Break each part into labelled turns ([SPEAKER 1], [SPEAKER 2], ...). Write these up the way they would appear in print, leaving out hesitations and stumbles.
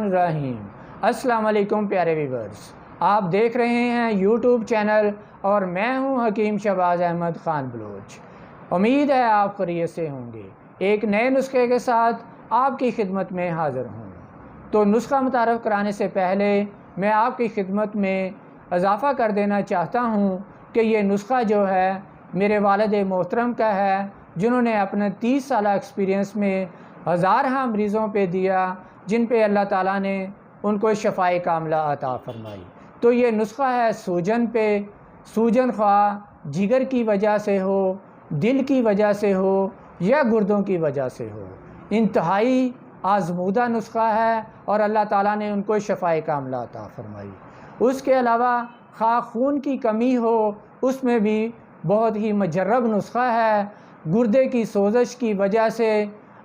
[SPEAKER 1] रहमानिर्रहीम। अस्सलाम वालेकुम प्यारे व्यूअर्स, आप देख रहे हैं यूट्यूब चैनल और मैं हूं हकीम शहबाज अहमद ख़ान बलोच। उम्मीद है आप खैरियत से होंगे। एक नए नुस्खे के साथ आपकी खिदमत में हाज़िर हूँ। तो नुस्खा मुतारफ़ कराने से पहले मैं आपकी खिदमत में इजाफ़ा कर देना चाहता हूँ कि ये नुस्खा जो है मेरे वालिद मोहतरम का है, जिन्होंने अपने 30 साल एक्सपीरियंस में हज़ार मरीज़ों पे दिया, जिन पे अल्लाह ताला ने उनको शफ़ाए कामिला अता फ़रमाई। तो ये नुस्खा है सूजन पे। सूजन ख्वाह जिगर की वजह से हो, दिल की वजह से हो या गुर्दों की वजह से हो, इंतहाई आज़मूदा नुस्खा है और अल्लाह ताला ने उनको शफ़ाए कामिला अता फ़रमाई। उसके अलावा खा खून की कमी हो, उसमें भी बहुत ही मुजर्रब नुस्खा है। गुर्दे की सोजश की वजह से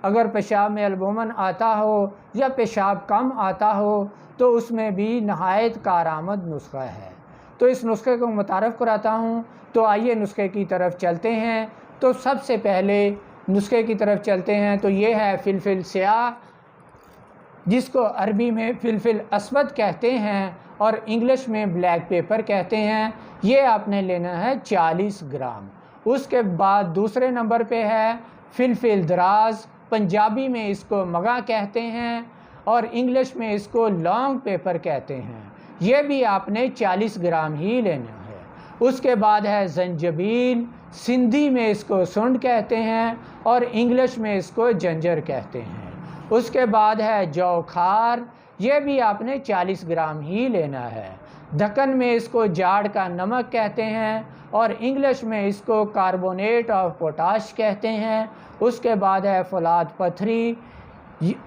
[SPEAKER 1] अगर पेशाब में एल्बुमिन आता हो या पेशाब कम आता हो तो उसमें भी नहायत कारआमद नुस्खा है। तो इस नुस्खे को मुतारफ़ कराता हूँ। तो आइए नुस्खे की तरफ चलते हैं। तो सबसे पहले नुस्खे की तरफ चलते हैं। तो ये है फ़िलफ़िल स्याह, जिसको अरबी में फ़िलफ़िल अस्वद कहते हैं और इंग्लिश में ब्लैक पेपर कहते हैं। ये आपने लेना है 40 ग्राम। उसके बाद दूसरे नंबर पे है फ़िलफ़िल दराज, पंजाबी में इसको मगा कहते हैं और इंग्लिश में इसको लॉन्ग पेपर कहते हैं। ये भी आपने 40 ग्राम ही लेना है। उसके बाद है ज़ंजबील, सिंधी में इसको सुंड कहते हैं और इंग्लिश में इसको जंजर कहते हैं। उसके बाद है जौ खार, ये भी आपने 40 ग्राम ही लेना है। दक्कन में इसको जाड़ का नमक कहते हैं और इंग्लिश में इसको कार्बोनेट ऑफ पोटाश कहते हैं। उसके बाद है फौलाद पथरी,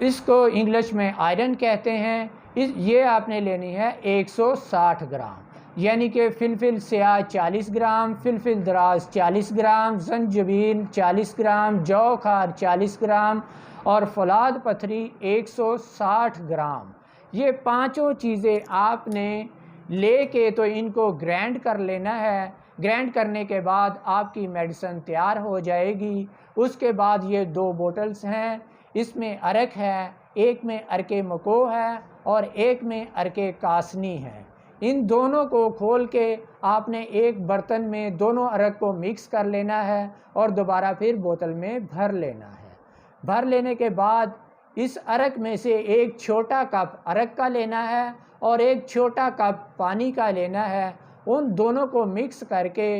[SPEAKER 1] इसको इंग्लिश में आयरन कहते हैं। ये आपने लेनी है 160 ग्राम, यानी कि फ़िलफ़िल स्याह 40 ग्राम, फ़िलफ़िल दराज 40 ग्राम, ज़ंजबील 40 ग्राम, जौ खार 40 ग्राम और फौलाद पथरी 160 ग्राम। ये पांचों चीज़ें आपने लेके तो इनको ग्राइंड कर लेना है। ग्राइंड करने के बाद आपकी मेडिसिन तैयार हो जाएगी। उसके बाद ये 2 बोतल्स हैं, इसमें अरक है, एक में अरके मको है और एक में अरके कासनी है। इन दोनों को खोल के आपने एक बर्तन में दोनों अरक को मिक्स कर लेना है और दोबारा फिर बोतल में भर लेना है। भर लेने के बाद इस अरक में से एक छोटा कप अरक का लेना है और एक छोटा कप पानी का लेना है। उन दोनों को मिक्स करके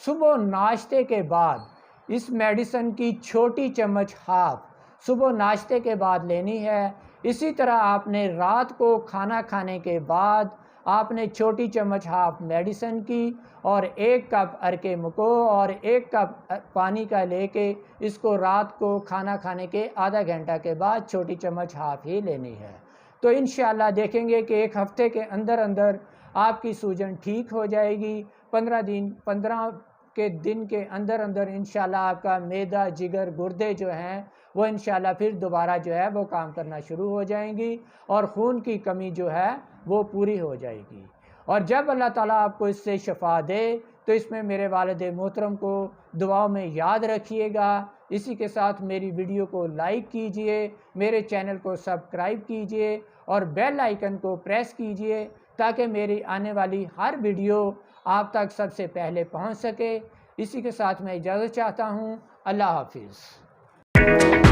[SPEAKER 1] सुबह नाश्ते के बाद इस मेडिसिन की छोटी चम्मच हाफ सुबह नाश्ते के बाद लेनी है। इसी तरह आपने रात को खाना खाने के बाद आपने छोटी चम्मच हाफ मेडिसिन की और 1 कप अरके मुको और 1 कप पानी का लेके इसको रात को खाना खाने के आधा घंटा के बाद छोटी चम्मच हाफ ही लेनी है। तो इंशाअल्लाह देखेंगे कि 1 हफ़्ते के अंदर अंदर आपकी सूजन ठीक हो जाएगी। 15 के दिन के अंदर अंदर इंशाअल्लाह आपका मैदा, जिगर, गुर्दे जो हैं वो इंशाअल्लाह फिर दोबारा जो है वो काम करना शुरू हो जाएंगी और खून की कमी जो है वो पूरी हो जाएगी। और जब अल्लाह ताला आपको इससे शफा दे तो इसमें मेरे वालिद मोहतरम को दुआओं में याद रखिएगा। इसी के साथ मेरी वीडियो को लाइक कीजिए, मेरे चैनल को सब्सक्राइब कीजिए और बेल आइकन को प्रेस कीजिए ताकि मेरी आने वाली हर वीडियो आप तक सबसे पहले पहुंच सके। इसी के साथ मैं इजाज़त चाहता हूं। अल्लाह हाफिज़।